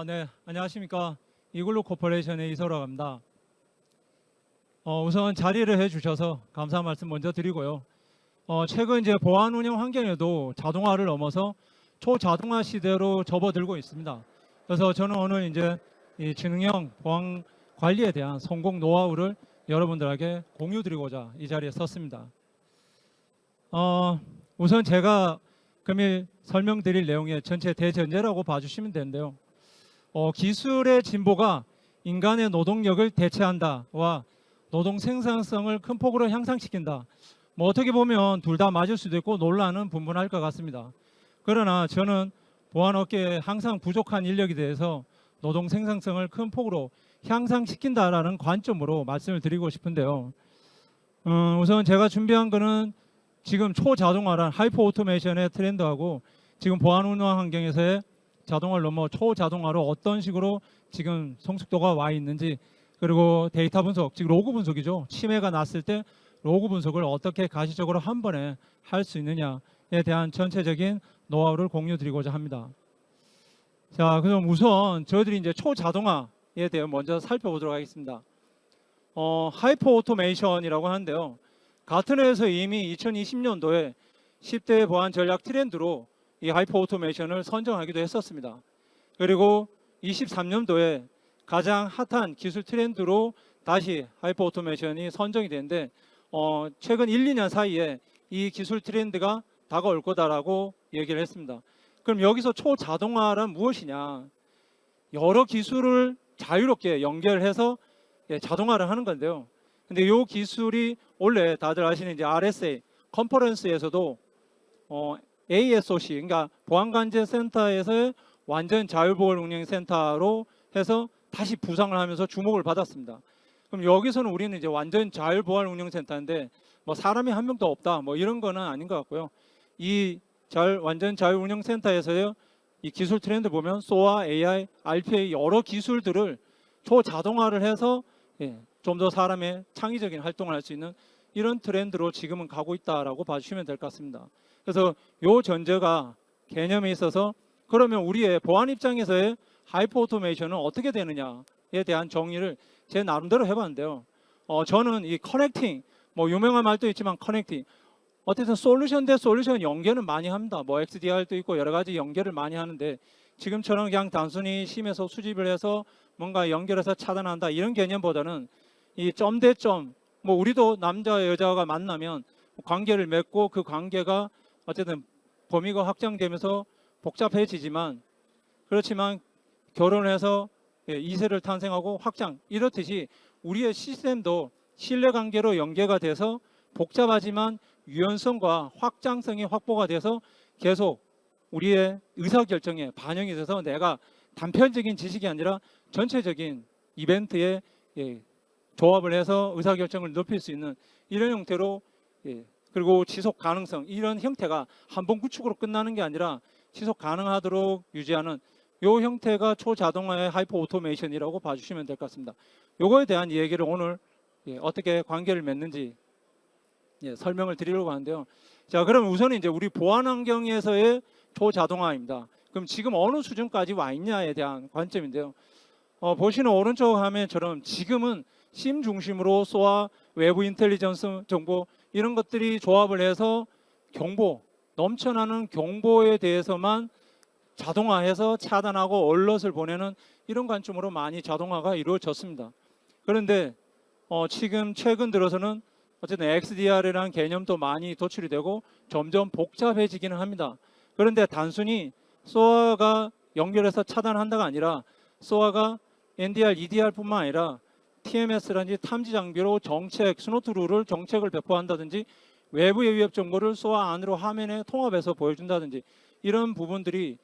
네, 안녕하십니까. 이글루 코퍼레이션의 이소라고 합니다. 우선 자리를 해주셔서 감사 말씀 먼저 드리고요. 최근 이제 보안 운영 환경에도 자동화를 넘어서 초자동화 시대로 접어들고 있습니다. 그래서 저는 오늘 이제 이 지능형 보안 관리에 대한 성공 노하우를 여러분들에게 공유드리고자 이 자리에 섰습니다. 우선 제가 금일 설명드릴 내용의 전체 대전제라고 봐주시면 되는데요. 기술의 진보가 인간의 노동력을 대체한다와 노동 생산성을 큰 폭으로 향상시킨다. 어떻게 보면 둘 다 맞을 수도 있고 논란은 분분할 것 같습니다. 그러나 저는 보안업계에 항상 부족한 인력에 대해서 노동 생산성을 큰 폭으로 향상시킨다라는 관점으로 말씀을 드리고 싶은데요. 우선 제가 준비한 거는 지금 초자동화란 하이퍼 오토메이션의 트렌드하고 지금 보안 운영 환경에서의 자동화를 넘어 초자동화로 어떤 식으로 지금 성숙도가 와 있는지, 그리고 데이터 분석, 즉 로그 분석이죠. 침해가 났을 때 로그 분석을 어떻게 가시적으로 한 번에 할 수 있느냐에 대한 전체적인 노하우를 공유드리고자 합니다. 자, 그럼 우선 저희들이 이제 초자동화에 대해 먼저 살펴보도록 하겠습니다. 하이퍼 오토메이션이라고 하는데요. 가트너에서 이미 2020년도에 10대 보안 전략 트렌드로 이 하이퍼 오토메이션을 선정하기도 했었습니다. 그리고 23년도에 가장 핫한 기술 트렌드로 다시 하이퍼 오토메이션이 선정이 되는데 최근 1, 2년 사이에 이 기술 트렌드가 다가올 거다라고 얘기를 했습니다. 그럼 여기서 초자동화란 무엇이냐? 여러 기술을 자유롭게 연결해서 자동화를 하는 건데요. 근데 이 기술이 원래 다들 아시는 이제 RSA 컨퍼런스에서도 ASOC, 그러니까 보안관제센터에서의 완전 자율보안 운영센터로 해서 다시 부상을 하면서 주목을 받았습니다. 그럼 여기서는 우리는 이제 완전 자율보안 운영센터인데 사람이 한 명도 없다 이런 거는 아닌 것 같고요. 이 완전 자율 운영센터에서의 이 기술 트렌드 보면 SOA, AI, RPA 여러 기술들을 초자동화를 해서 좀 더 사람의 창의적인 활동을 할 수 있는 이런 트렌드로 지금은 가고 있다라고 봐주시면 될 것 같습니다. 그래서 이 전제가 개념에 있어서 그러면 우리의 보안 입장에서의 하이퍼 오토메이션은 어떻게 되느냐에 대한 정의를 제 나름대로 해봤는데요. 저는 이 커넥팅, 유명한 말도 있지만 커넥팅, 어쨌든 솔루션 대 솔루션 연계는 많이 합니다. XDR도 있고 여러 가지 연계를 많이 하는데 지금처럼 그냥 단순히 심에서 수집을 해서 뭔가 연결해서 차단한다 이런 개념보다는 이 점 대 점, 우리도 남자 여자가 만나면 관계를 맺고 그 관계가 어쨌든 범위가 확장되면서 복잡해지지만 그렇지만 결혼해서 2세를 탄생하고 확장 이렇듯이 우리의 시스템도 신뢰관계로 연계가 돼서 복잡하지만 유연성과 확장성이 확보가 돼서 계속 우리의 의사결정에 반영이 돼서 내가 단편적인 지식이 아니라 전체적인 이벤트에 조합을 해서 의사결정을 높일 수 있는 이런 형태로 그리고 지속 가능성 이런 형태가 한 번 구축으로 끝나는 게 아니라 지속 가능하도록 유지하는 이 형태가 초자동화의 하이퍼 오토메이션이라고 봐주시면 될 것 같습니다. 이거에 대한 얘기를 오늘 어떻게 관계를 맺는지 설명을 드리려고 하는데요. 자, 그럼 우선 이제 우리 보안 환경에서의 초자동화입니다. 그럼 지금 어느 수준까지 와 있냐에 대한 관점인데요. 보시는 오른쪽 화면처럼 지금은 심 중심으로 SOA, 외부 인텔리전스 정보 이런 것들이 조합을 해서 경보, 넘쳐나는 경보에 대해서만 자동화해서 차단하고 얼럿을 보내는 이런 관점으로 많이 자동화가 이루어졌습니다. 그런데 지금 최근 들어서는 어쨌든 XDR이라는 개념도 많이 도출이 되고 점점 복잡해지기는 합니다. 그런데 단순히 SOA가 연결해서 차단한다가 아니라 SOA가 NDR, EDR뿐만 아니라 TMS라든지 탐지 장비로 정책, 스노트 룰을 정책을 배포한다든지 외부의 위협 정보를 SOA 안으로 화면에 통합해서 보여준다든지 이런 부분들이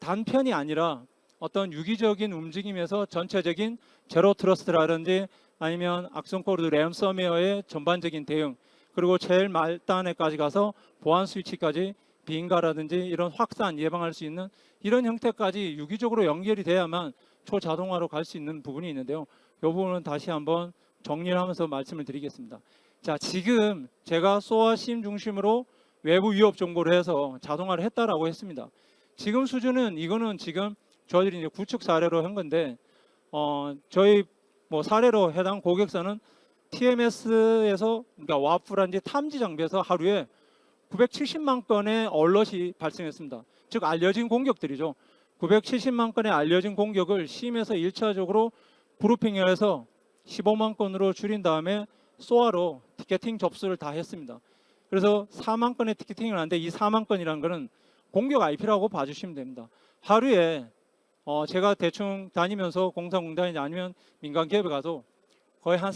단편이 아니라 어떤 유기적인 움직임에서 전체적인 제로 트러스트라든지 아니면 악성코드 램서웨어의 전반적인 대응 그리고 제일 말단에까지 가서 보안 스위치까지 비인가라든지 이런 확산 예방할 수 있는 이런 형태까지 유기적으로 연결이 돼야만 초자동화로 갈 수 있는 부분이 있는데요. 이 부분은 다시 한번 정리를 하면서 말씀을 드리겠습니다. 자, 지금 제가 SOA 심 중심으로 외부 위협 정보를 해서 자동화를 했다라고 했습니다. 지금 수준은 이거는 지금 저희들이 이제 구축 사례로 한 건데 저희 뭐 사례로 해당 고객사는 TMS에서 그러니까 와플한지 탐지 장비에서 하루에 970만 건의 얼럿이 발생했습니다. 즉 알려진 공격들이죠. 970만 건의 알려진 공격을 심에서 1차적으로 브루핑해서 15만 건으로 줄인 다음에 소아로 티켓팅 접수를 다 했습니다. 그래서 4만 건의 티켓팅을 하는데 이 4만 건이라는 것은 공격 IP라고 봐주시면 됩니다. 하루에 제가 대충 다니면서 공사공단이나 아니면 민간 기업에 가도 거의 한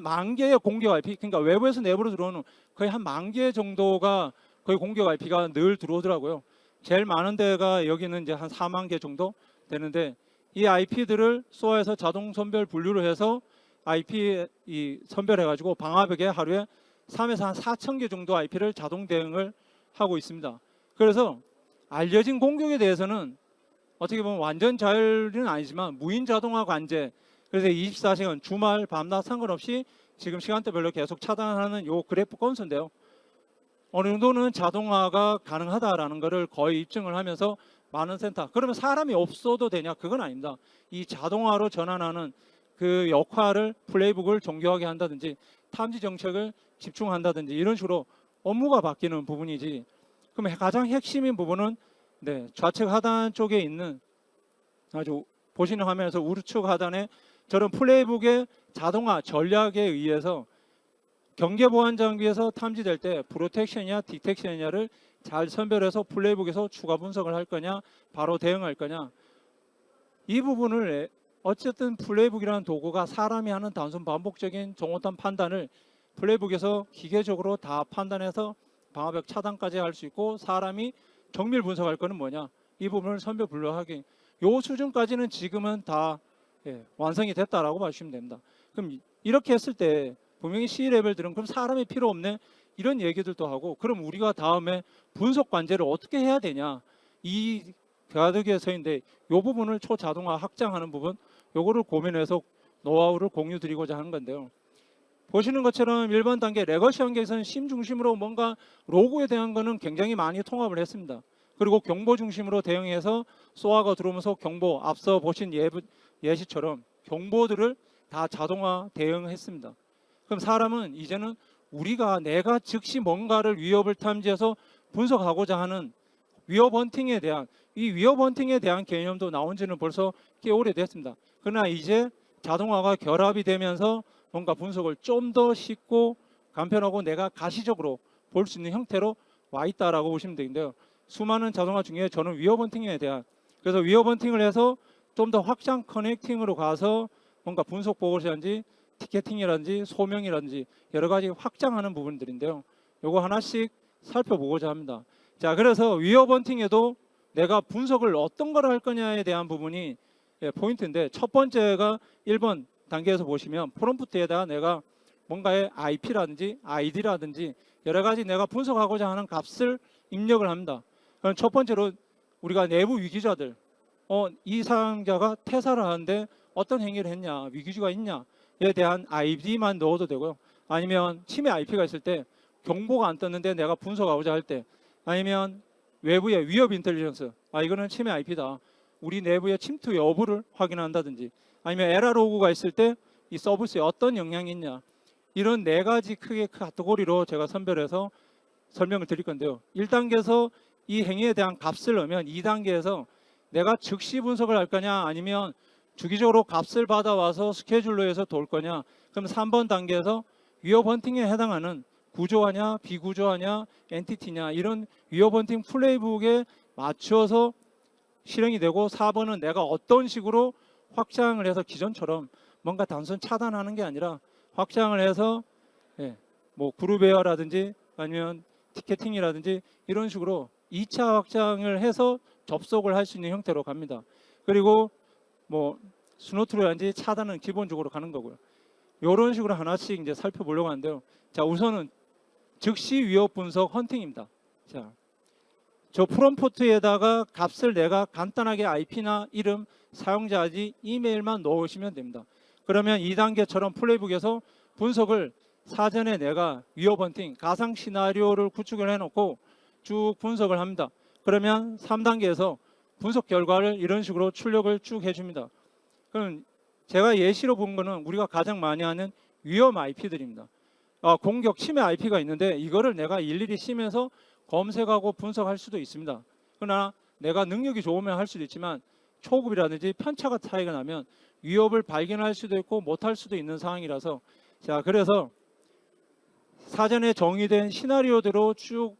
만 개의 공격 IP, 그러니까 외부에서 내부로 들어오는 거의 한 10,000개 정도가 거의 공격 IP가 늘 들어오더라고요. 제일 많은 데가 여기는 이제 한 4만 개 정도 되는데 이 IP들을 소아에서 자동 선별 분류를 해서 IP 선별해가지고 방화벽에 하루에 3에서 한 4,000개 정도 IP를 자동 대응을 하고 있습니다. 그래서 알려진 공격에 대해서는 어떻게 보면 완전 자율은 아니지만 무인 자동화 관제, 그래서 24시간 주말 밤낮 상관없이 지금 시간대별로 계속 차단하는 요 그래프 건수인데요. 어느 정도는 자동화가 가능하다라는 것을 거의 입증을 하면서 많은 센터, 그러면 사람이 없어도 되냐? 그건 아닙니다. 이 자동화로 전환하는 그 역할을 플레이북을 정교하게 한다든지 탐지 정책을 집중한다든지 이런 식으로 업무가 바뀌는 부분이지. 그럼 가장 핵심인 부분은 좌측 하단 쪽에 있는 아주 보시는 화면에서 우측 하단에 저런 플레이북의 자동화 전략에 의해서 경계 보안 장비에서 탐지될 때 프로텍션이냐 디텍션이냐를 잘 선별해서 플레이북에서 추가 분석을 할 거냐, 바로 대응할 거냐. 이 부분을 어쨌든 플레이북이라는 도구가 사람이 하는 단순 반복적인 정확한 판단을 플레이북에서 기계적으로 다 판단해서 방화벽 차단까지 할 수 있고, 사람이 정밀 분석할 거는 뭐냐, 이 부분을 선별 분류하기, 요 수준까지는 지금은 다 완성이 됐다라고 봐주시면 됩니다. 그럼 이렇게 했을 때 분명히 C레벨들은 그럼 사람이 필요 없네 이런 얘기들도 하고, 그럼 우리가 다음에 분석 관제를 어떻게 해야 되냐, 이 가득에서인데 이 부분을 초자동화 확장하는 부분, 요거를 고민해서 노하우를 공유 드리고자 하는 건데요. 보시는 것처럼 1번 단계 레거시 환경에서는 심 중심으로 뭔가 로그에 대한 거는 굉장히 많이 통합을 했습니다. 그리고 경보 중심으로 대응해서 소아가 들어오면서 경보, 앞서 보신 예시처럼 경보들을 다 자동화 대응했습니다. 그럼 사람은 이제는 내가 즉시 뭔가를 위협을 탐지해서 분석하고자 하는 위협 헌팅에 대한, 이 위협 헌팅에 대한 개념도 나온 지는 벌써 꽤 오래됐습니다. 그러나 이제 자동화가 결합이 되면서 뭔가 분석을 좀 더 쉽고 간편하고 내가 가시적으로 볼 수 있는 형태로 와 있다라고 보시면 되는데요. 수많은 자동화 중에 저는 위협 헌팅에 대한, 그래서 위협 헌팅을 해서 좀 더 확장 커넥팅으로 가서 뭔가 분석 보고서라든지 티켓팅이라든지 소명이라든지 여러 가지 확장하는 부분들인데요. 요거 하나씩 살펴보고자 합니다. 자, 그래서 위협 헌팅에도 내가 분석을 어떤 걸 할 거냐에 대한 부분이 포인트인데, 첫 번째가 1번 단계에서 보시면 프롬프트에다 내가 뭔가의 IP라든지 ID라든지 여러 가지 내가 분석하고자 하는 값을 입력을 합니다. 그럼 첫 번째로 우리가 내부 위기자들, 이 사용자가 퇴사를 하는데 어떤 행위를 했냐, 위기주가 있냐에 대한 ID만 넣어도 되고요. 아니면 침해 IP가 있을 때 경보가 안 떴는데 내가 분석하고자 할 때, 아니면 외부의 위협 인텔리전스, 이거는 침해 IP다, 우리 내부의 침투 여부를 확인한다든지, 아니면 에러 로그가 있을 때 이 서비스에 어떤 영향이 있냐, 이런 4가지 크게 카테고리로 제가 선별해서 설명을 드릴 건데요. 1단계에서 이 행위에 대한 값을 넣으면 2단계에서 내가 즉시 분석을 할 거냐, 아니면 주기적으로 값을 받아와서 스케줄로 해서 돌 거냐. 그럼 3번 단계에서 위협 헌팅에 해당하는 구조하냐 비구조하냐 엔티티냐, 이런 위협 헌팅 플레이북에 맞춰서 실행이 되고, 4번은 내가 어떤 식으로 확장을 해서 기존처럼 뭔가 단순 차단하는 게 아니라 확장을 해서 뭐 그룹웨어라든지 아니면 티켓팅이라든지 이런 식으로 2차 확장을 해서 접속을 할 수 있는 형태로 갑니다. 그리고 뭐 스노트로든지 차단은 기본적으로 가는 거고요. 이런 식으로 하나씩 이제 살펴보려고 하는데요. 자, 우선은 즉시 위협 분석 헌팅입니다. 자, 저 프롬프트에다가 값을 내가 간단하게 IP나 이름, 사용자 아이디, 이메일만 넣으시면 됩니다. 그러면 2단계처럼 플레이북에서 분석을 사전에 내가 위협 헌팅, 가상 시나리오를 구축을 해놓고 쭉 분석을 합니다. 그러면 3단계에서 분석 결과를 이런 식으로 출력을 쭉 해줍니다. 그럼 제가 예시로 본 거는 우리가 가장 많이 하는 위험 IP들입니다. 공격 침해 IP가 있는데 이거를 내가 일일이 심해서 검색하고 분석할 수도 있습니다. 그러나 내가 능력이 좋으면 할 수도 있지만 초급이라든지 편차가 차이가 나면 위협을 발견할 수도 있고 못할 수도 있는 상황이라서, 자, 그래서 사전에 정의된 시나리오대로 쭉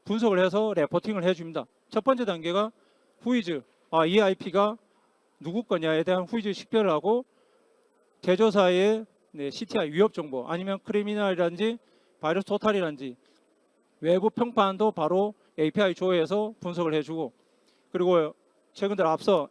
분석을 해서 레포팅을 해줍니다. 첫 번째 단계가 후이즈, 이 IP가 누구 거냐에 대한 후이즈 식별을 하고 제조사의 CTI 위협 정보, 아니면 크리미널이라든지 바이러스 토탈이라든지 외부 평판도 바로 API 조회해서 분석을 해주고, 그리고 최근 들어 앞서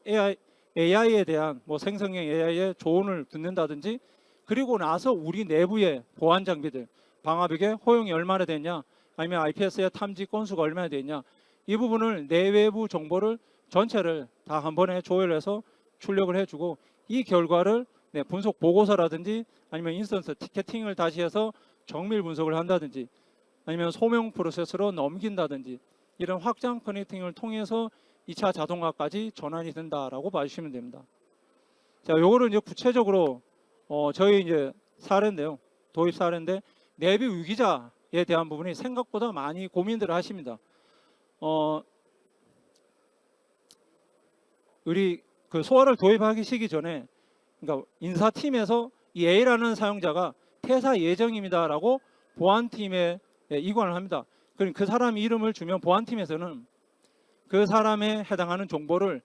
AI에 대한 생성형 AI의 조언을 듣는다든지, 그리고 나서 우리 내부의 보안 장비들, 방화벽에 허용이 얼마나 됐냐, 아니면 IPS의 탐지 건수가 얼마나 됐냐, 이 부분을 내외부 정보를 전체를 다 한 번에 조회를 해서 출력을 해주고, 이 결과를 분석 보고서라든지 아니면 인스턴스 티켓팅을 다시 해서 정밀 분석을 한다든지 아니면 소명 프로세스로 넘긴다든지, 이런 확장 커넥팅을 통해서 2차 자동화까지 전환이 된다라고 봐주시면 됩니다. 자, 요거를 이제 구체적으로 저희 이제 사례인데요. 도입 사례인데, 내부 위기자에 대한 부분이 생각보다 많이 고민들을 하십니다. 우리 그 소화를 도입하기 시기 전에, 그러니까 인사팀에서 이 A라는 사용자가 퇴사 예정입니다라고 보안팀에 이관을 합니다. 그럼 그 사람 이름을 주면 보안팀에서는 그 사람에 해당하는 정보를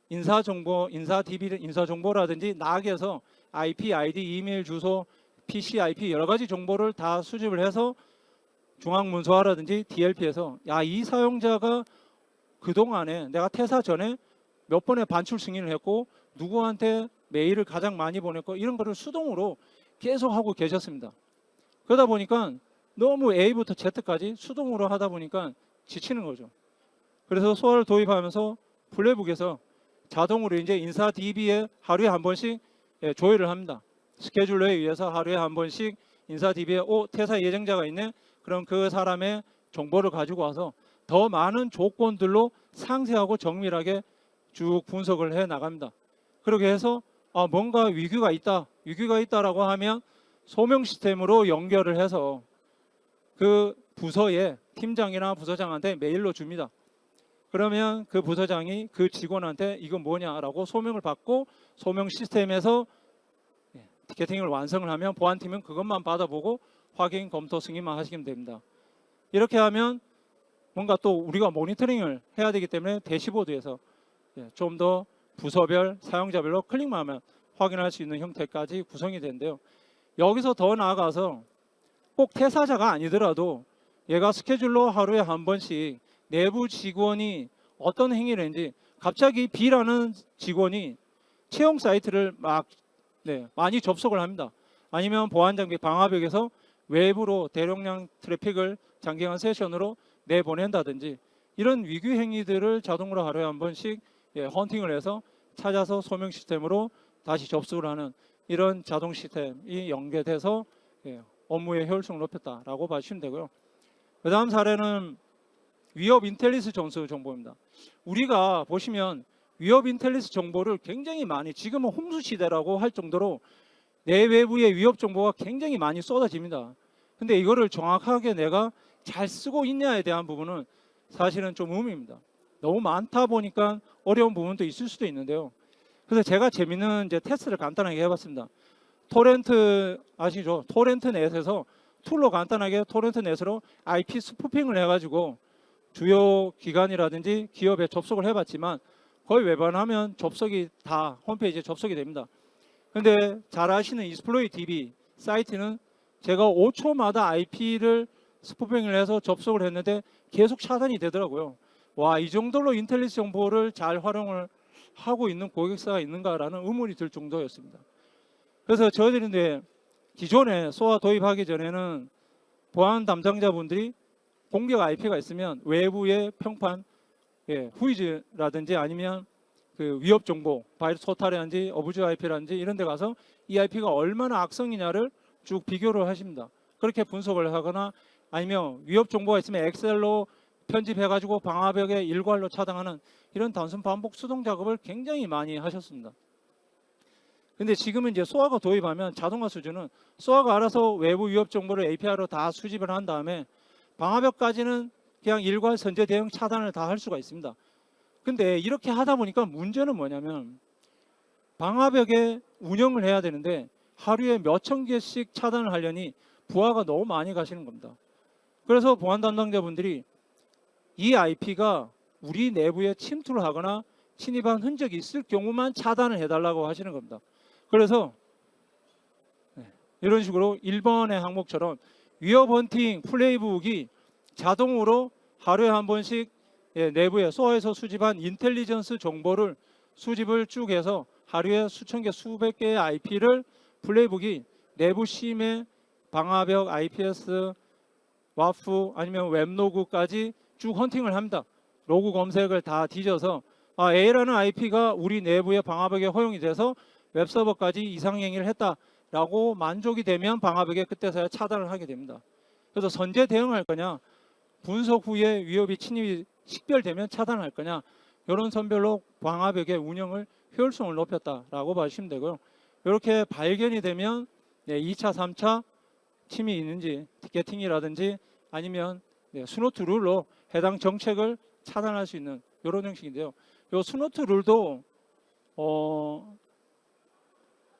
인사정보, 인사DB, 인사정보라든지 낙에서 IP, ID, 이메일 주소, PC, IP 여러 가지 정보를 다 수집을 해서 중앙문서화라든지 DLP에서 이 사용자가 그동안에 내가 퇴사 전에 몇 번의 반출 승인을 했고 누구한테 메일을 가장 많이 보냈고, 이런 거를 수동으로 계속 하고 계셨습니다. 그러다 보니까 너무 A부터 Z까지 수동으로 하다 보니까 지치는 거죠. 그래서 소화를 도입하면서 플레이북에서 자동으로 이제 인사DB에 하루에 한 번씩 조회를 합니다. 스케줄러에 의해서 하루에 한 번씩 인사DB에 퇴사 예정자가 있네, 그럼 그 사람의 정보를 가지고 와서 더 많은 조건들로 상세하고 정밀하게 쭉 분석을 해 나갑니다. 그렇게 해서 뭔가 위기가 있다라고 하면 소명 시스템으로 연결을 해서 그 부서의 팀장이나 부서장한테 메일로 줍니다. 그러면 그 부서장이 그 직원한테 이건 뭐냐라고 소명을 받고, 소명 시스템에서 티켓팅을 완성을 하면 보안팀은 그것만 받아보고 확인, 검토, 승인만 하시면 됩니다. 이렇게 하면 뭔가 또 우리가 모니터링을 해야 되기 때문에 대시보드에서 좀 더 부서별, 사용자별로 클릭만 하면 확인할 수 있는 형태까지 구성이 되는데요. 여기서 더 나아가서 꼭 퇴사자가 아니더라도 얘가 스케줄로 하루에 한 번씩 내부 직원이 어떤 행위를 했는지, 갑자기 B라는 직원이 채용 사이트를 많이 접속을 합니다. 아니면 보안장비 방화벽에서 외부로 대용량 트래픽을 장기간 세션으로 내보낸다든지, 이런 위기 행위들을 자동으로 하루에 한 번씩 헌팅을 해서 찾아서 소명 시스템으로 다시 접속을 하는 이런 자동 시스템이 연계돼서 업무의 효율성을 높였다라고 봐주시면 되고요. 그 다음 사례는 위협 인텔리스 점수 정보입니다. 우리가 보시면 위협 인텔리스 정보를 굉장히 많이, 지금은 홍수 시대라고 할 정도로 내외부의 위협 정보가 굉장히 많이 쏟아집니다. 근데 이거를 정확하게 내가 잘 쓰고 있냐에 대한 부분은 사실은 좀 의문입니다. 너무 많다 보니까 어려운 부분도 있을 수도 있는데요. 그래서 제가 재밌는 테스트를 간단하게 해봤습니다. 토렌트 아시죠? 토렌트넷에서 툴로 간단하게 토렌트넷으로 IP 스푸핑을 해가지고 주요 기관이라든지 기업에 접속을 해봤지만 거의 외반하면 접속이 다 홈페이지에 접속이 됩니다. 근데 잘 아시는 이스플로이 DB 사이트는 제가 5초마다 IP를 스푸핑을 해서 접속을 했는데 계속 차단이 되더라고요. 이 정도로 인텔리스 정보를 잘 활용을 하고 있는 고객사가 있는가라는 의문이 들 정도였습니다. 그래서 저희들이 기존에 소화 도입하기 전에는 보안 담당자분들이 공격 IP가 있으면 외부의 평판, 후이즈라든지 아니면 그 위협 정보, 바이러스 토탈이라든지 어부즈 IP라든지 이런 데 가서 이 IP가 얼마나 악성이냐를 쭉 비교를 하십니다. 그렇게 분석을 하거나, 아니면 위협 정보가 있으면 엑셀로 편집해가지고 방화벽에 일괄로 차단하는 이런 단순 반복 수동 작업을 굉장히 많이 하셨습니다. 근데 지금은 이제 소아가 도입하면 자동화 수준은 소아가 알아서 외부 위협 정보를 API로 다 수집을 한 다음에 방화벽까지는 그냥 일괄 선제 대응 차단을 다 할 수가 있습니다. 근데 이렇게 하다 보니까 문제는 뭐냐면 방화벽에 운영을 해야 되는데 하루에 몇천 개씩 차단을 하려니 부하가 너무 많이 가시는 겁니다. 그래서 보안 담당자분들이 이 IP가 우리 내부에 침투를 하거나 침입한 흔적이 있을 경우만 차단을 해달라고 하시는 겁니다. 그래서 이런 식으로 1번의 항목처럼 위협 헌팅 플레이북이 자동으로 하루에 한 번씩 내부에 소아에서 수집한 인텔리전스 정보를 수집을 쭉 해서 하루에 수천 개 수백 개의 IP를 플레이북이 내부 심해 방화벽 IPS 와프 아니면 웹로그까지 쭉 헌팅을 합니다. 로그 검색을 다 뒤져서 A라는 IP가 우리 내부의 방화벽에 허용이 돼서 웹서버까지 이상행위를 했다라고 만족이 되면 방화벽에 그때서야 차단을 하게 됩니다. 그래서 선제 대응할 거냐, 분석 후에 위협이 침입이 식별되면 차단할 거냐, 이런 선별로 방화벽의 운영을 효율성을 높였다라고 봐주시면 되고요. 이렇게 발견이 되면 2차, 3차 침입이 있는지 티켓팅이라든지 아니면 스노트 룰로 해당 정책을 차단할 수 있는 이런 형식인데요. 이 스노트 룰도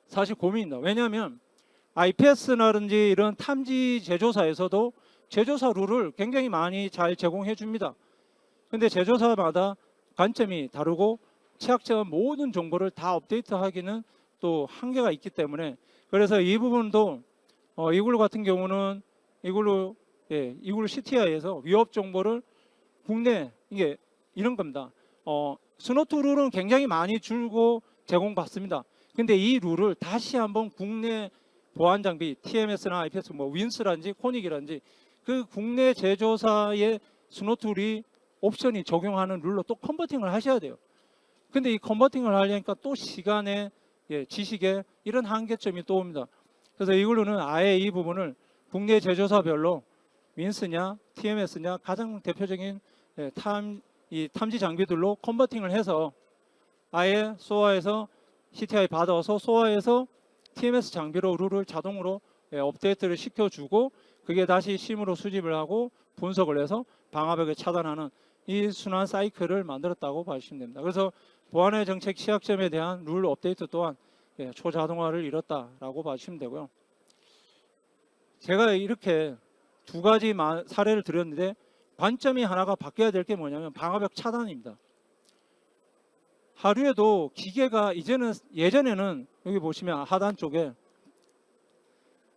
사실 고민입니다. 왜냐하면 IPS라든지 이런 탐지 제조사에서도 제조사 룰을 굉장히 많이 잘 제공해 줍니다. 근데 제조사마다 관점이 다르고 취약점은 모든 정보를 다 업데이트하기는 또 한계가 있기 때문에 그래서 이 부분도 이글루 같은 경우는 이글루 CTI에서 위협 정보를 국내 이게 이런 겁니다. 스노트 룰은 굉장히 많이 줄고 제공받습니다. 근데 이 룰을 다시 한번 국내 보안 장비 TMS나 IPS 윈스라든지 코닉이라든지 그 국내 제조사의 스노트 룰이 옵션이 적용하는 룰로 또 컨버팅을 하셔야 돼요. 근데 이 컨버팅을 하려니까 또 시간에 지식에 이런 한계점이 또 옵니다. 그래서 이걸로는 아예 이 부분을 국내 제조사별로 윈스냐 TMS냐 가장 대표적인 탐지 장비들로 컨버팅을 해서 아예 소아에서 CTI 받아서 소아에서 TMS 장비로 룰을 자동으로 업데이트를 시켜주고 그게 다시 심으로 수집을 하고 분석을 해서 방화벽을 차단하는 이 순환 사이클을 만들었다고 봐주시면 됩니다. 그래서 보안의 정책 취약점에 대한 룰 업데이트 또한 초자동화를 이뤘다라고 봐주시면 되고요. 제가 이렇게 두 가지 사례를 드렸는데 관점이 하나가 바뀌어야 될 게 뭐냐면 방화벽 차단입니다. 하루에도 기계가 예전에는 여기 보시면 하단 쪽에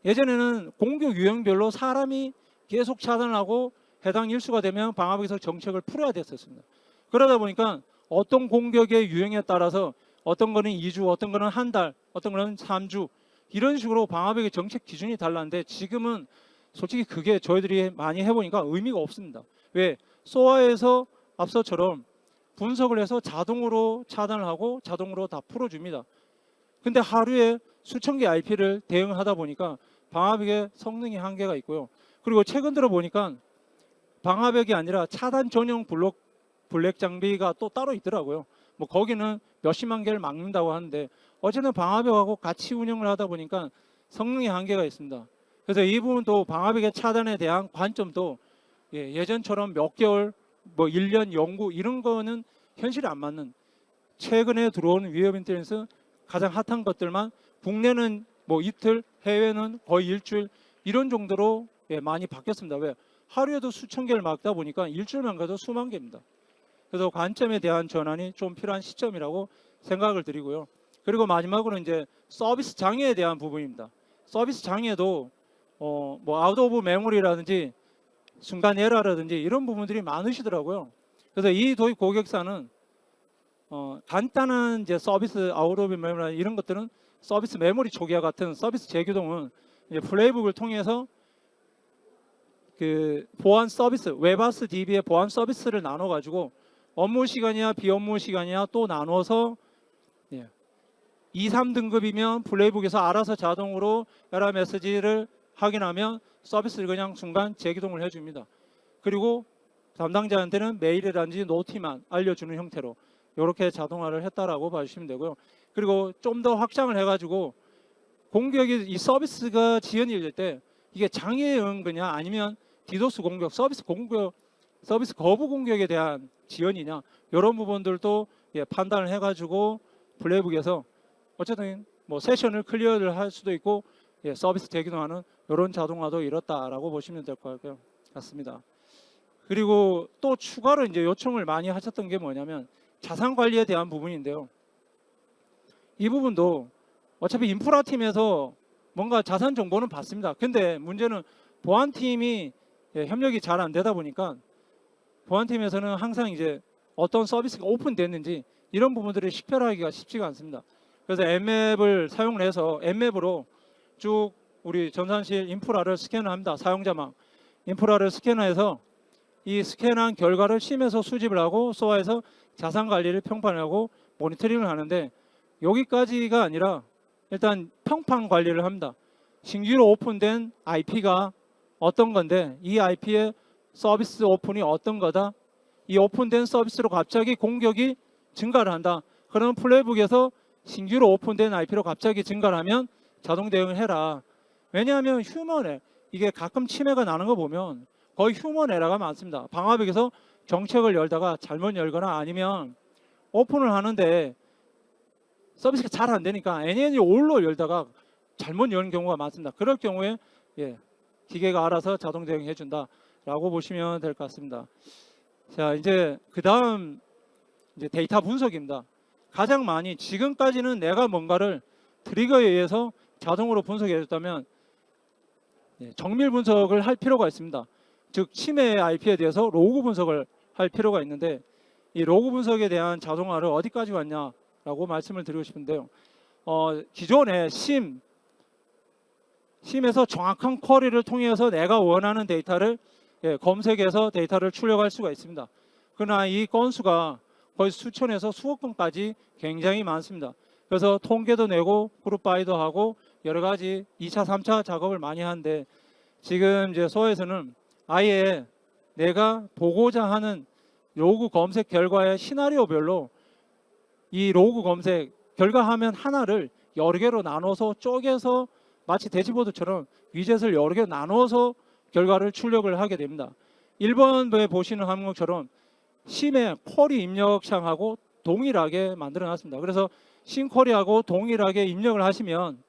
예전에는 공격 유형별로 사람이 계속 차단하고 해당 일수가 되면 방화벽에서 정책을 풀어야 됐었습니다. 그러다 보니까 어떤 공격의 유형에 따라서 어떤 거는 2주, 어떤 거는 한 달, 어떤 거는 3주 이런 식으로 방화벽의 정책 기준이 달랐는데 지금은 솔직히 그게 저희들이 많이 해보니까 의미가 없습니다. 왜? 소아에서 앞서처럼 분석을 해서 자동으로 차단을 하고 자동으로 다 풀어줍니다. 근데 하루에 수천 개 IP를 대응하다 보니까 방화벽의 성능이 한계가 있고요. 그리고 최근 들어 보니까 방화벽이 아니라 차단 전용 블랙 장비가 또 따로 있더라고요. 거기는 몇십만 개를 막는다고 하는데 어쨌든 방화벽하고 같이 운영을 하다 보니까 성능의 한계가 있습니다. 그래서 이 부분도 방화벽의 차단에 대한 관점도 예전처럼 몇 개월, 1년 연구 이런 거는 현실이 안 맞는 최근에 들어온 위협 인텔리전스 가장 핫한 것들만 국내는 이틀, 해외는 거의 일주일 이런 정도로 많이 바뀌었습니다. 왜? 하루에도 수천 개를 막다 보니까 일주일만 가도 수만 개입니다. 그래서 관점에 대한 전환이 좀 필요한 시점이라고 생각을 드리고요. 그리고 마지막으로 이제 서비스 장애에 대한 부분입니다. 서비스 장애도 아웃 오브 메모리라든지 순간 에러라든지 이런 부분들이 많으시더라고요. 그래서 이 도입 고객사는 간단한 이제 서비스 아웃 오브 메모리 이런 것들은 서비스 메모리 초기화 같은 서비스 재규동은 이제 플레이북을 통해서 그 보안 서비스 웹아스 DB의 보안 서비스를 나눠 가지고 업무 시간이야 비업무 시간이야 또 나눠서 2, 3등급이면 플레이북에서 알아서 자동으로 에러 메시지를 확인하면 서비스를 그냥 순간 재기동을 해줍니다. 그리고 담당자한테는 메일이라든지 노티만 알려주는 형태로 이렇게 자동화를 했다라고 봐주시면 되고요. 그리고 좀 더 확장을 해가지고 공격이 이 서비스가 지연이 될 때 이게 장애에 의한 거냐 아니면 디도스 공격, 서비스 거부 공격에 대한 지연이냐 이런 부분들도 판단을 해가지고 플레이북에서 어쨌든 뭐 세션을 클리어를 할 수도 있고 서비스 대기동하는 이런 자동화도 이렇다라고 보시면 될 것 같습니다. 그리고 또 추가로 이제 요청을 많이 하셨던 게 뭐냐면 자산 관리에 대한 부분인데요. 이 부분도 어차피 인프라 팀에서 뭔가 자산 정보는 받습니다. 근데 문제는 보안팀이 협력이 잘 안 되다 보니까 보안팀에서는 항상 이제 어떤 서비스가 오픈됐는지 이런 부분들을 식별하기가 쉽지가 않습니다. 그래서 엠맵을 사용을 해서 엠맵으로 쭉 우리 전산실 인프라를 스캔을 합니다. 사용자망 인프라를 스캔해서 이 스캔한 결과를 심에서 수집을 하고 소아에서 자산 관리를 평판하고 모니터링을 하는데 여기까지가 아니라 일단 평판 관리를 합니다. 신규로 오픈된 IP가 어떤 건데 이 IP의 서비스 오픈이 어떤 거다. 이 오픈된 서비스로 갑자기 공격이 증가를 한다. 그러면 플레이북에서 신규로 오픈된 IP로 갑자기 증가를 하면 자동 대응을 해라. 왜냐하면 휴먼에 이게 가끔 침해가 나는 거 보면 거의 휴먼 에러가 많습니다. 방화벽에서 정책을 열다가 잘못 열거나 아니면 오픈을 하는데 서비스가 잘 안 되니까 NN이 올로 열다가 잘못 여는 경우가 많습니다. 그럴 경우에 기계가 알아서 자동 대응해 준다라고 보시면 될 것 같습니다. 자, 이제 그 다음 이제 데이터 분석입니다. 가장 많이 지금까지는 내가 뭔가를 트리거에 의해서 자동으로 분석해 줬다면 정밀 분석을 할 필요가 있습니다. 즉 침해 IP에 대해서 로그 분석을 할 필요가 있는데 이 로그 분석에 대한 자동화를 어디까지 왔냐라고 말씀을 드리고 싶은데요. 기존에 심에서 정확한 쿼리를 통해서 내가 원하는 데이터를 검색해서 데이터를 출력할 수가 있습니다. 그러나 이 건수가 거의 수천에서 수억 건까지 굉장히 많습니다. 그래서 통계도 내고 그룹 바이도 하고 여러 가지 2차, 3차 작업을 많이 하는데 지금 이제 소에서는 아예 내가 보고자 하는 로그 검색 결과의 시나리오별로 이 로그 검색 결과 화면 하나를 여러 개로 나눠서 쪼개서 마치 대지보드처럼 위젯을 여러 개 나눠서 결과를 출력을 하게 됩니다. 1번에 보시는 항목처럼 심의 쿼리 입력창하고 동일하게 만들어 놨습니다. 그래서 심 쿼리하고 동일하게 입력을 하시면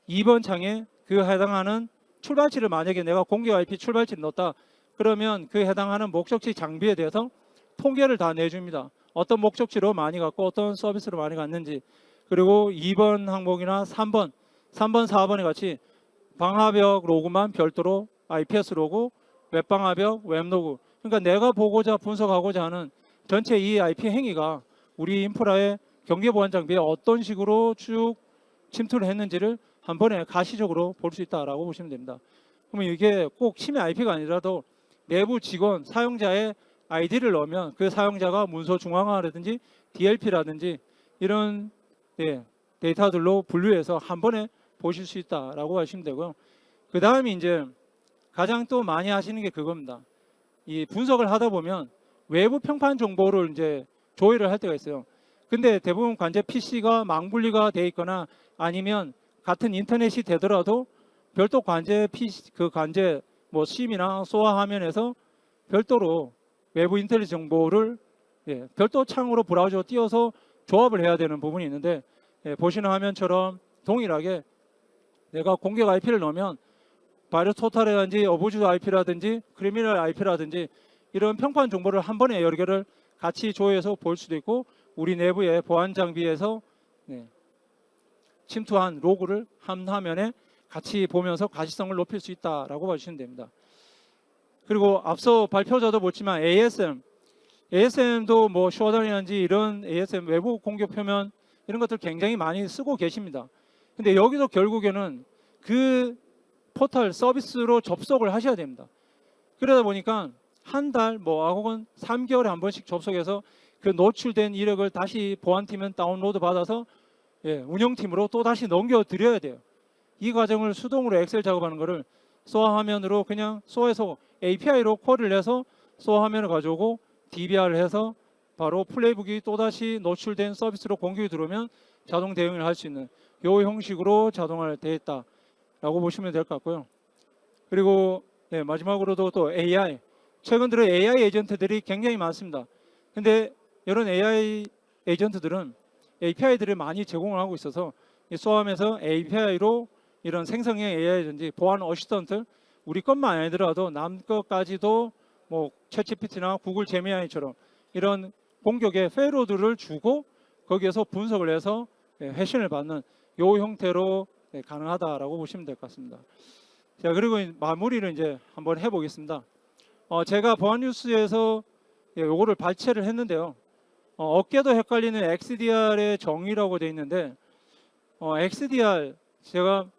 2번 창에 그 해당하는 출발치를 만약에 내가 공격 IP 출발치를 넣었다 그러면 그 해당하는 목적지 장비에 대해서 통계를 다 내줍니다. 어떤 목적지로 많이 갔고 어떤 서비스로 많이 갔는지 그리고 2번 항목이나 3번, 4번에 같이 방화벽 로그만 별도로 IPS 로그, 웹방화벽, 웹로그 그러니까 내가 보고자 분석하고자 하는 전체 이 IP 행위가 우리 인프라의 경계보안 장비에 어떤 식으로 쭉 침투를 했는지를 한 번에 가시적으로 볼 수 있다라고 보시면 됩니다. 그러면 이게 꼭 침해 IP가 아니라도 내부 직원, 사용자의 아이디를 넣으면 그 사용자가 문서 중앙화라든지 DLP라든지 이런 데이터들로 분류해서 한 번에 보실 수 있다라고 하시면 되고요. 그 다음에 이제 가장 또 많이 하시는 게 그겁니다. 이 분석을 하다 보면 외부 평판 정보를 이제 조회를 할 때가 있어요. 근데 대부분 관제 PC가 망분리가 돼 있거나 아니면 같은 인터넷이 되더라도 별도 관제 PC 그 관제 뭐 심이나 소아 화면에서 별도로 외부 인터넷 정보를 별도 창으로 브라우저 띄워서 조합을 해야 되는 부분이 있는데 보시는 화면처럼 동일하게 내가 공격 IP를 넣으면 바이러스 토탈이라든지 어부즈 IP라든지 크리미널 IP라든지 이런 평판 정보를 한 번에 여러 개를 같이 조회해서 볼 수도 있고 우리 내부의 보안 장비에서 침투한 로그를 한 화면에 같이 보면서 가시성을 높일 수 있다라고 봐주시면 됩니다. 그리고 앞서 발표자도 보지만 ASM도 뭐 쇼다이라든지 이런 ASM 외부 공격 표면 이런 것들 굉장히 많이 쓰고 계십니다. 근데 여기서 결국에는 그 포털 서비스로 접속을 하셔야 됩니다. 그러다 보니까 한 달 뭐 혹은 3개월에 한 번씩 접속해서 그 노출된 이력을 다시 보안팀은 다운로드 받아서 운영팀으로 또 다시 넘겨드려야 돼요. 이 과정을 수동으로 엑셀 작업하는 거를 소아 화면으로 그냥 소에서 API로 콜을 해서 SOA 화면을 가져오고 DVR을 해서 바로 플레이북이 또다시 노출된 서비스로 공격이 들어오면 자동 대응을 할 수 있는 이 형식으로 자동화되어 있다라고 보시면 될 것 같고요. 그리고 네, 마지막으로도 또 AI, 최근 들어 AI 에이전트들이 굉장히 많습니다. 근데 이런 AI 에이전트들은 API들을 많이 제공을 하고 있어서 SOA하면서 API로 이런 생성형 AI든지 보안 어시스턴트, 우리 것만 아니더라도 남 것까지도 뭐 챗GPT나 구글 제미나이처럼 이런 공격의 페이로드를 주고 거기에서 분석을 해서 회신을 받는 이 형태로 가능하다라고 보시면 될 것 같습니다. 자, 그리고 마무리를 이제 한번 해보겠습니다. 제가 보안뉴스에서 요거를 발췌를 했는데요. 어깨도 헷갈리는 XDR의 정의라고 되어 있는데 XDR 제가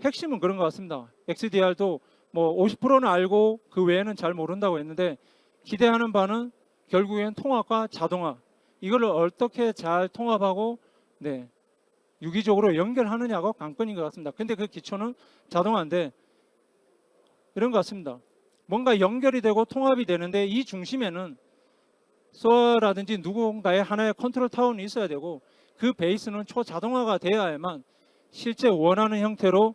핵심은 그런 것 같습니다. XDR도 뭐 50%는 알고 그 외에는 잘 모른다고 했는데 기대하는 바는 결국엔 통합과 자동화, 이거를 어떻게 잘 통합하고 유기적으로 연결하느냐가 관건인 것 같습니다. 근데 그 기초는 자동화인데 이런 것 같습니다. 뭔가 연결이 되고 통합이 되는데 이 중심에는 SOA라든지 누군가의 하나의 컨트롤 타운이 있어야 되고 그 베이스는 초자동화가 되어야만 실제 원하는 형태로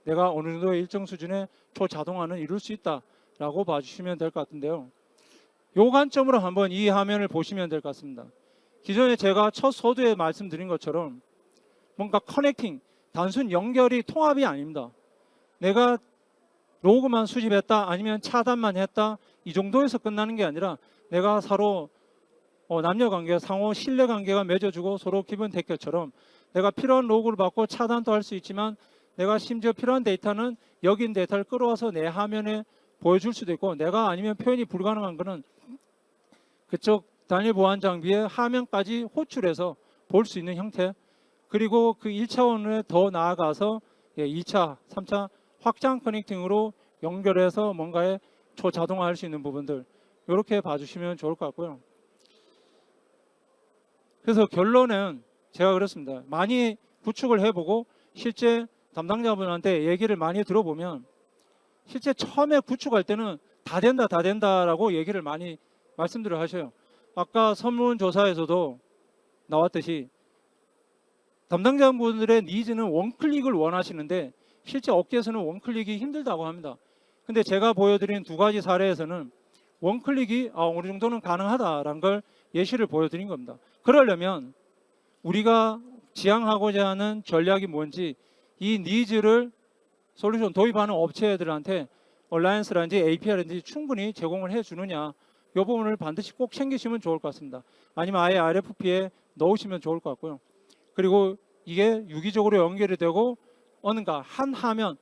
내가 어느 정도 일정 수준의 초자동화는 이룰 수 있다라고 봐주시면 될 것 같은데요. 요 관점으로 한번 이 화면을 보시면 될 것 같습니다. 기존에 제가 첫 서두에 말씀드린 것처럼 뭔가 커넥팅, 단순 연결이 통합이 아닙니다. 내가 로그만 수집했다 아니면 차단만 했다 이 정도에서 끝나는 게 아니라 내가 서로 남녀관계, 상호 신뢰관계가 맺어주고 서로 기분 대결처럼 내가 필요한 로그를 받고 차단도 할 수 있지만 내가 심지어 필요한 데이터는 여긴 데이터를 끌어와서 내 화면에 보여줄 수도 있고 내가 아니면 표현이 불가능한 거는 그쪽 단일 보안 장비의 화면까지 호출해서 볼 수 있는 형태, 그리고 그 1차원에 더 나아가서 2차, 3차 확장 커넥팅으로 연결해서 뭔가에 초자동화할 수 있는 부분들 이렇게 봐주시면 좋을 것 같고요. 그래서 결론은 제가 그렇습니다. 많이 구축을 해보고 실제 담당자분한테 얘기를 많이 들어보면 실제 처음에 구축할 때는 다 된다라고 얘기를 많이 말씀들을 하셔요. 아까 설문조사에서도 나왔듯이 담당자분들의 니즈는 원클릭을 원하시는데 실제 업계에서는 원클릭이 힘들다고 합니다. 근데 제가 보여드린 두 가지 사례에서는 원클릭이 어느 정도는 가능하다라는 걸 예시를 보여드린 겁니다. 그러려면 우리가 지향하고자 하는 전략이 뭔지 이 니즈를 솔루션 도입하는 업체들한테 얼라이언스라든지 API라든지 충분히 제공을 해주느냐 이 부분을 반드시 꼭 챙기시면 좋을 것 같습니다. 아니면 아예 RFP에 넣으시면 좋을 것 같고요. 그리고 이게 유기적으로 연결이 되고 어느가 한 화면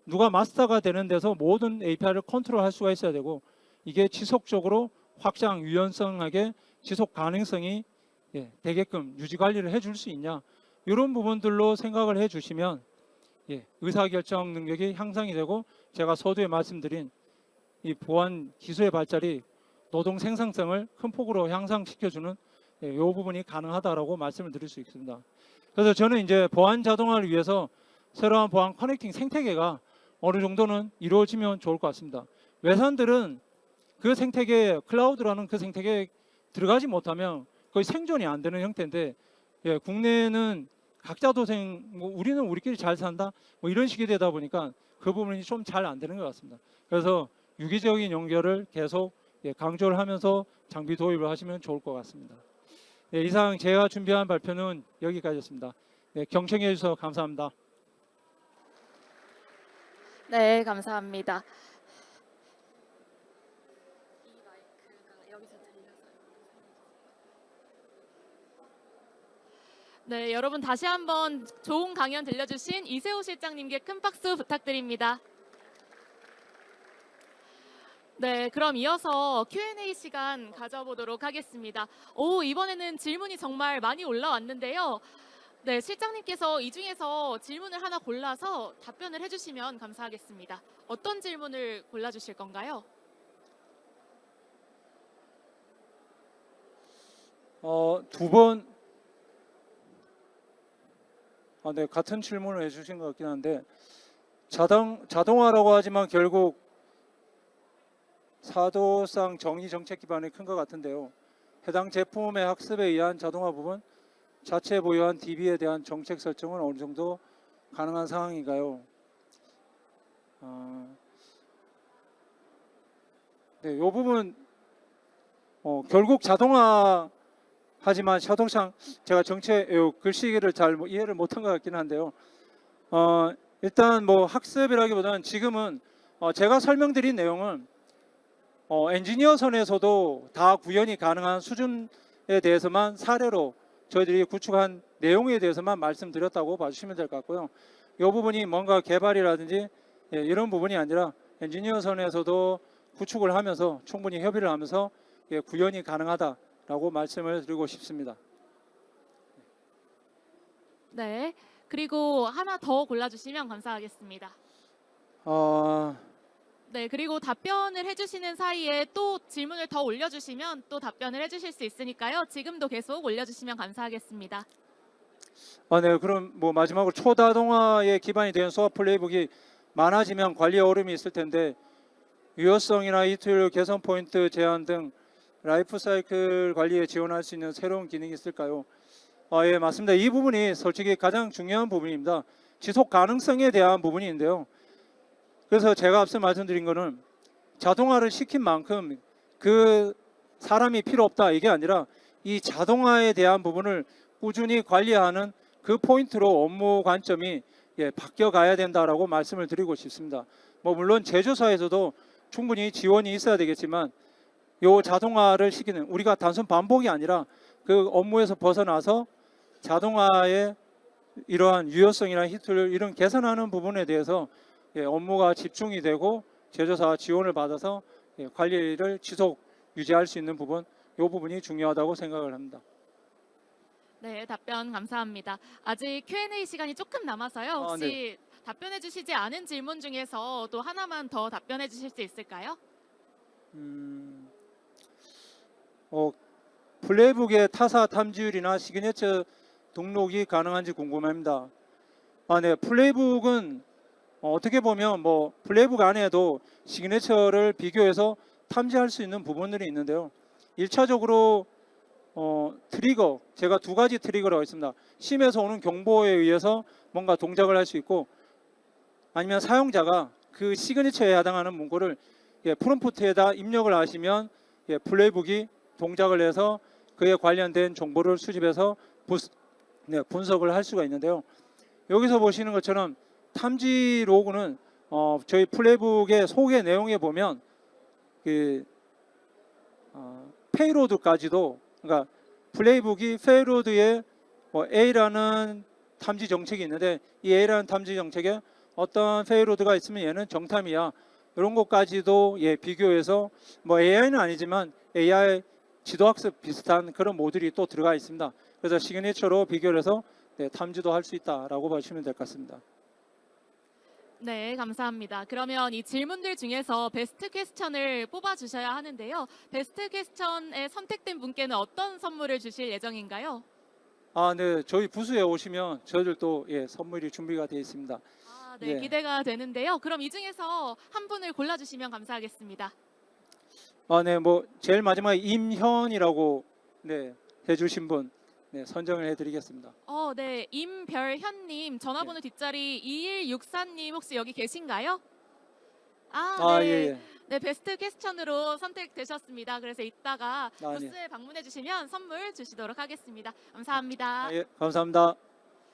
누가 마스터가 되는 데서 모든 API를 컨트롤할 수가 있어야 되고 이게 지속적으로 확장 유연성하게 지속 가능성이 되게끔 유지 관리를 해줄 수 있냐 이런 부분들로 생각을 해주시면 의사결정 능력이 향상이 되고 제가 서두에 말씀드린 이 보안 기술의 발달이 노동 생산성을 큰 폭으로 향상시켜주는 이 부분이 가능하다라고 말씀을 드릴 수 있습니다. 그래서 저는 이제 보안 자동화를 위해서 새로운 보안 커넥팅 생태계가 어느 정도는 이루어지면 좋을 것 같습니다. 외산들은 그 생태계, 클라우드라는 그 생태계에 들어가지 못하면 거의 생존이 안 되는 형태인데 국내는 각자 도생, 우리는 우리끼리 잘 산다 뭐 이런 식이 되다 보니까 그 부분이 좀 잘 안 되는 것 같습니다. 그래서 유기적인 연결을 계속 강조를 하면서 장비 도입을 하시면 좋을 것 같습니다. 이상 제가 준비한 발표는 여기까지였습니다. 경청해 주셔서 감사합니다. 네, 감사합니다. 네, 여러분 다시 한번 좋은 강연 들려주신 이세호 실장님께 큰 박수 부탁드립니다. 네, 그럼 이어서 Q&A 시간 가져보도록 하겠습니다. 이번에는 질문이 정말 많이 올라왔는데요. 네, 실장님께서 이 중에서 질문을 하나 골라서 답변을 해주시면 감사하겠습니다. 어떤 질문을 골라주실 건가요? 두 번 네, 같은 질문을 해주신 것 같긴 한데 자동화라고 하지만 결국 사도상 정의 정책 기반이 큰 것 같은데요. 해당 제품의 학습에 의한 자동화 부분, 자체 보유한 DB에 대한 정책 설정은 어느 정도 가능한 상황인가요? 네, 이 부분 결국 자동화 하지만 자동차 제가 정책 글씨를 잘 이해를 못한 것 같긴 한데요. 일단 뭐 학습이라기보다는 지금은 제가 설명드린 내용은 엔지니어 선에서도 다 구현이 가능한 수준에 대해서만 사례로 저희들이 구축한 내용에 대해서만 말씀드렸다고 봐주시면 될 것 같고요. 이 부분이 뭔가 개발이라든지 이런 부분이 아니라 엔지니어 선에서도 구축을 하면서 충분히 협의를 하면서 구현이 가능하다라고 말씀을 드리고 싶습니다. 네. 그리고 하나 더 골라주시면 감사하겠습니다. 네, 그리고 답변을 해주시는 사이에 또 질문을 더 올려주시면 또 답변을 해주실 수 있으니까요. 지금도 계속 올려주시면 감사하겠습니다. 네, 그럼 뭐 마지막으로 초자동화에 기반이 된 수업 플레이북이 많아지면 관리에 어려움이 있을 텐데 유효성이나 이틀 개선 포인트 제한 등 라이프 사이클 관리에 지원할 수 있는 새로운 기능이 있을까요? 예, 맞습니다. 이 부분이 솔직히 가장 중요한 부분입니다. 지속 가능성에 대한 부분인데요. 그래서 제가 앞서 말씀드린 거는 자동화를 시킨 만큼 그 사람이 필요 없다 이게 아니라 이 자동화에 대한 부분을 꾸준히 관리하는 그 포인트로 업무 관점이 바뀌어 가야 된다라고 말씀을 드리고 싶습니다. 뭐 물론 제조사에서도 충분히 지원이 있어야 되겠지만 요 자동화를 시키는 우리가 단순 반복이 아니라 그 업무에서 벗어나서 자동화의 이러한 유효성이나 히트를 이런 개선하는 부분에 대해서 업무가 집중이 되고 제조사 지원을 받아서 관리를 지속 유지할 수 있는 부분, 이 부분이 중요하다고 생각을 합니다. 네, 답변 감사합니다. 아직 Q&A 시간이 조금 남아서요. 혹시 답변해 주시지 않은 질문 중에서 또 하나만 더 답변해 주실 수 있을까요? 플레이북의 타사 탐지율이나 시그니처 등록이 가능한지 궁금합니다. 네, 플레이북은 어떻게 보면 뭐 플레이북 안에도 시그니처를 비교해서 탐지할 수 있는 부분들이 있는데요. 1차적으로 트리거, 제가 두 가지 트리거라고 있습니다. 심에서 오는 경보에 의해서 뭔가 동작을 할 수 있고 아니면 사용자가 그 시그니처에 해당하는 문구를 프롬프트에다 입력을 하시면 플레이북이 동작을 해서 그에 관련된 정보를 수집해서 분석을 할 수가 있는데요. 여기서 보시는 것처럼 탐지 로그는 저희 플레이북의 소개 내용에 보면 그 페이로드까지도 그러니까 플레이북이 페이로드에 A라는 탐지 정책이 있는데 이 A라는 탐지 정책에 어떤 페이로드가 있으면 얘는 정탐이야 이런 것까지도 비교해서 뭐 AI는 아니지만 AI 지도학습 비슷한 그런 모듈이 또 들어가 있습니다. 그래서 시그니처로 비교를 해서 탐지도 할 수 있다라고 보시면 될 것 같습니다. 네, 감사합니다. 그러면 이 질문들 중에서 베스트 퀘스천을 뽑아 주셔야 하는데요. 베스트 퀘스천에 선택된 분께는 어떤 선물을 주실 예정인가요? 네, 저희 부스에 오시면 저희들도 선물이 준비가 되어 있습니다. 네, 기대가 되는데요. 그럼 이 중에서 한 분을 골라 주시면 감사하겠습니다. 네, 뭐 제일 마지막에 임현이라고 해주신 분 선정을 해드리겠습니다. 네, 임별현님 전화번호 뒷자리 2164님 혹시 여기 계신가요? 네. 네, 베스트 퀘스천으로 선택되셨습니다. 그래서 이따가 부스에 방문해 주시면 선물 주시도록 하겠습니다. 감사합니다. 감사합니다.